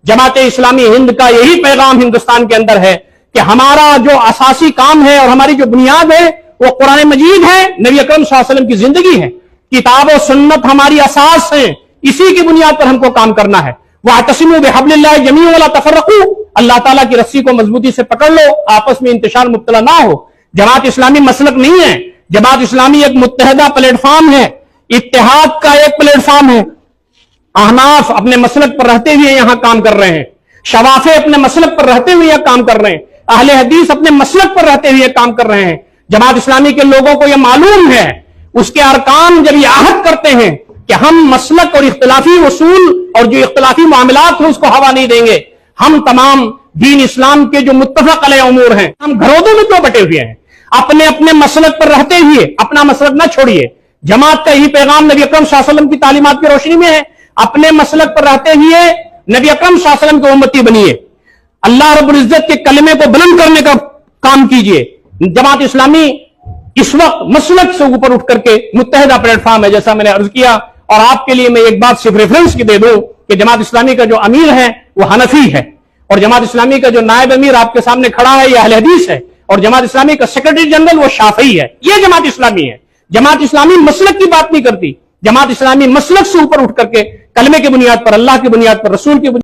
जमात इस्लामी हिंद का यही पैगाम हिंदुस्तान के अंदर है कि हमारा जो असासी काम है और हमारी जो बुनियाद है वो कुरान मजीद है, नबी अकरम सल्लल्लाहु अलैहि वसल्लम की जिंदगी है। किताब और सुन्नत हमारी असास है, इसी की बुनियाद पर हमको काम करना है। वातसिमू बिहब्लिल्लाहि जमीअन वला तफर्रकू, अल्लाह ताला की रस्सी को मजबूती से पकड़ लो, आपस में इंतशार मुब्तला ना हो। जमात इस्लामी मसलक नहीं है, जमात इस्लामी एक मुत्तहदा प्लेटफॉर्म है, इत्तेहाद का एक प्लेटफॉर्म है। अहनाफ अपने मसलक पर रहते हुए यहां काम कर रहे हैं, शवाफे अपने मसलक पर रहते हुए यहां काम कर रहे हैं, अहले हदीस अपने मसलक पर रहते हुए काम कर रहे हैं। जमात इस्लामी के लोगों को यह मालूम है, उसके अरकान जब ये आहद करते हैं कि हम मसलक और इख्तिलाफी उसूल और जो इख्तिलाफी मामलात हैं उसको हवा नहीं देंगे, हम तमाम दीन इस्लाम के जो मुत्तफक अलैह उमूर हैं, हम घरों में क्यों बटे हुए हैं? अपने अपने मसलक पर रहते हुए अपना मसलक ना छोड़िए। जमात का यही पैगाम नबी अकरम सल्लल्लाहु अलैहि वसल्लम की तालीमात की रोशनी में है, अपने मसलक पर रहते हुए नबी अकरम सल्लल्लाहु अलैहि वसल्लम के उम्मती बनिए, अल्लाह रब्बुल इज्जत के कलमे को बुलंद करने का काम कीजिए। जमात इस्लामी इस वक्त मसलक से ऊपर उठ करके मुत्तहदा प्लेटफॉर्म है, जैसा मैंने अर्ज किया। और आपके लिए मैं एक बात सिर्फ रेफरेंस की दे दूं कि जमात इस्लामी का जो अमीर है वो हनफी है, और जमात इस्लामी का जो नायब अमीर आपके सामने खड़ा है यह अहले हदीस है, और जमात इस्लामी का सेक्रेटरी जनरल वो शाफई है। ये जमात इस्लामी है। जमात इस्लामी मसलक की बात नहीं करती, जमात इस्लामी मसलक से ऊपर उठ करके कलमे की बुनियाद पर, अल्लाह की बुनियाद पर, रसूल की बुनियाद